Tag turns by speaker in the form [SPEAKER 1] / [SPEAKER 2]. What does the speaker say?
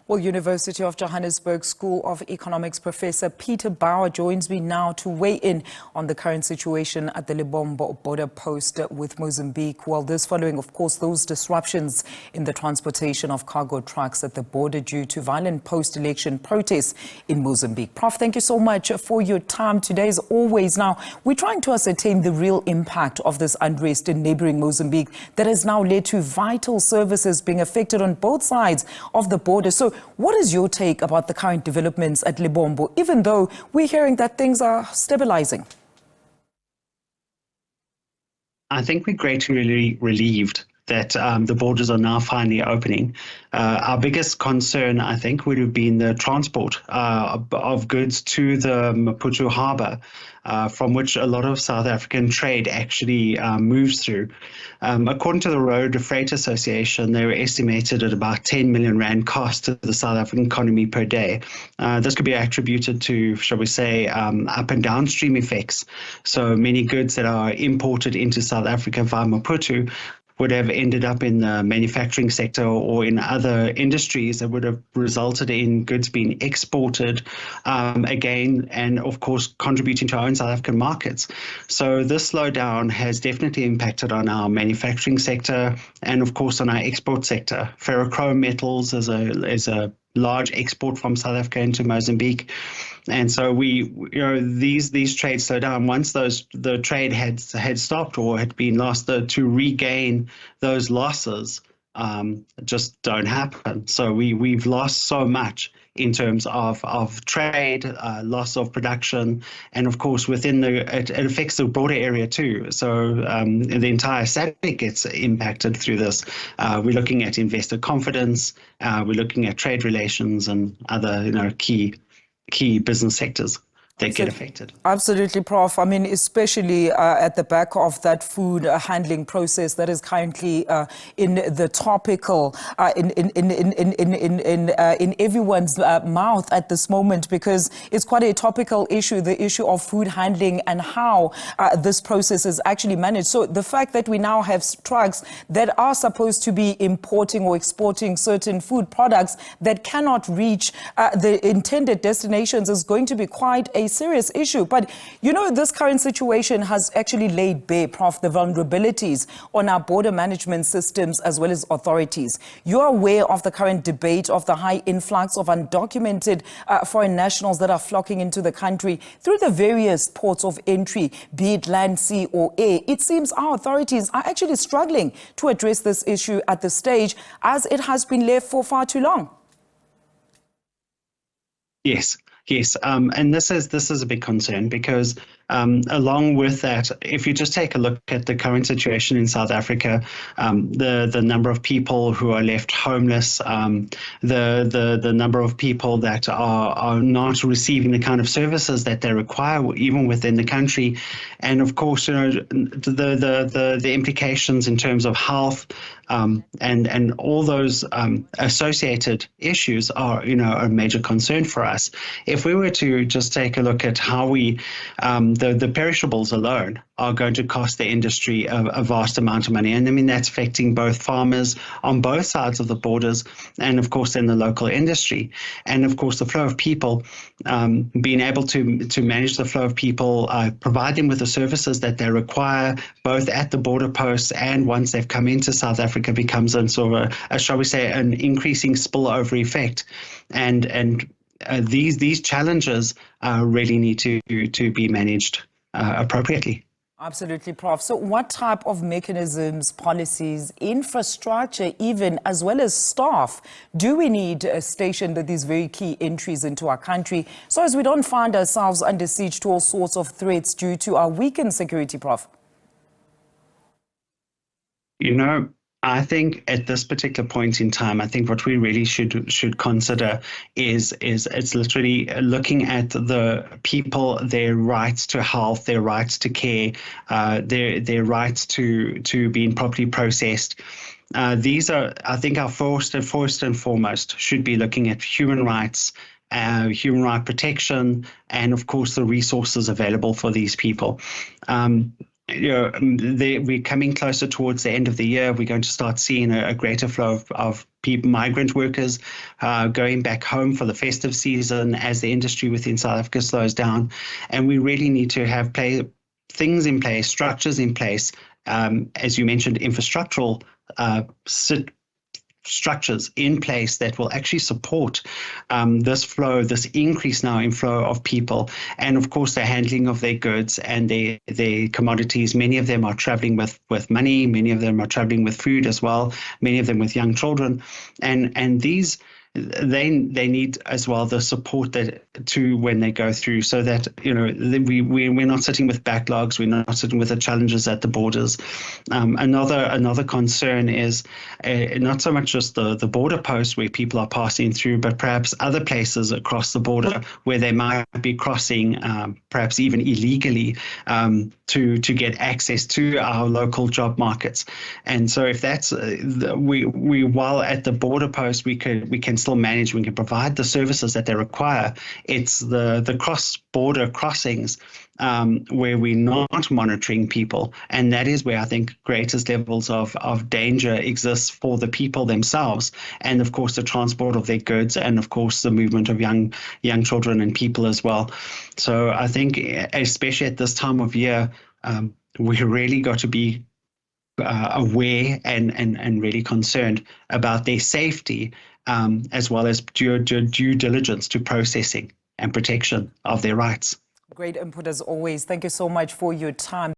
[SPEAKER 1] Well, University of Johannesburg School of Economics Professor Peter Baur joins me now to weigh in on the current situation at the Lebombo Border Post with Mozambique. Well, this following, of course, those disruptions in the transportation of cargo trucks at the border due to violent post-election protests in Mozambique. Prof, thank you so much for your time today, as always. Now, we're trying to ascertain the real impact of this unrest in neighboring Mozambique that has now led to vital services being affected on both sides of the border. So what is your take about the current developments at Lebombo, even though we're hearing that things are stabilizing?
[SPEAKER 2] I think we're greatly relieved that the borders are now finally opening. Our biggest concern, I think, would have been the transport of goods to the Maputo harbour, from which a lot of South African trade actually moves through. According to the Road Freight Association, they were estimated at about 10 million rand cost to the South African economy per day. This could be attributed to, shall we say, up and downstream effects. So many goods that are imported into South Africa via Maputo would have ended up in the manufacturing sector or in other industries that would have resulted in goods being exported again, and of course contributing to our own South African markets. So this slowdown has definitely impacted on our manufacturing sector and of course on our export sector. Ferrochrome metals is a large export from South Africa into Mozambique. And so these trades slow down. Once the trade had stopped or had been lost, to regain those losses just don't happen. So we've lost so much in terms of trade, loss of production, and of course it affects the broader area too. So the entire SABC gets impacted through this. We're looking at investor confidence, we're looking at trade relations and other key business sectors that get affected.
[SPEAKER 1] Absolutely, Prof. I mean, especially at the back of that food handling process that is currently in the topical, in everyone's mouth at this moment, because it's quite a topical issue, the issue of food handling and how this process is actually managed. So the fact that we now have trucks that are supposed to be importing or exporting certain food products that cannot reach the intended destinations is going to be quite a serious issue. But this current situation has actually laid bare, Prof, the vulnerabilities on our border management systems as well as authorities. You're aware of the current debate of the high influx of undocumented foreign nationals that are flocking into the country through the various ports of entry, be it land, sea or air. It seems our authorities are actually struggling to address this issue at this stage, as it has been left for far too long.
[SPEAKER 2] Yes, and this is a big concern because along with that, if you just take a look at the current situation in South Africa, the number of people who are left homeless, the number of people that are not receiving the kind of services that they require even within the country, and of course the implications in terms of health and all those associated issues are a major concern for us. If we were to just take a look at how the perishables alone are going to cost the industry a vast amount of money. And I mean, that's affecting both farmers on both sides of the borders and, of course, in the local industry. And, of course, the flow of people, being able to manage the flow of people, provide them with the services that they require, both at the border posts and once they've come into South Africa, becomes a sort of shall we say, an increasing spillover effect. And these challenges really need to be managed appropriately.
[SPEAKER 1] Absolutely, Prof. So what type of mechanisms, policies, infrastructure, even as well as staff, do we need stationed at these very key entries into our country so as we don't find ourselves under siege to all sorts of threats due to our weakened security, Prof?
[SPEAKER 2] I think at this particular point in time, I think what we really should consider is it's literally looking at the people, their rights to health, their rights to care, their rights to being properly processed. These are, I think, our first and foremost should be looking at human rights, human right protection, and of course the resources available for these people. we're coming closer towards the end of the year. We're going to start seeing a greater flow of people, migrant workers going back home for the festive season as the industry within South Africa slows down. And we really need to have things in place, structures in place, as you mentioned, infrastructural structures in place that will actually support this flow, this increase now in flow of people, and of course the handling of their goods and their commodities. Many of them are traveling with money, many of them are traveling with food as well, many of them with young children, and these they need as well the support that to when they go through, so that we're not sitting with backlogs, we're not sitting with the challenges at the borders. Another concern is not so much just the border post where people are passing through, but perhaps other places across the border where they might be crossing, perhaps even illegally, to get access to our local job markets. And so if that's we while at the border post we can still manage, we can provide the services that they require. It's the cross-border crossings where we're not monitoring people, and that is where I think greatest levels of danger exists for the people themselves, and of course the transport of their goods, and of course the movement of young children and people as well. So I think especially at this time of year, we really got to be aware and really concerned about their safety, as well as due diligence to processing and protection of their rights.
[SPEAKER 1] Great input as always. Thank you so much for your time.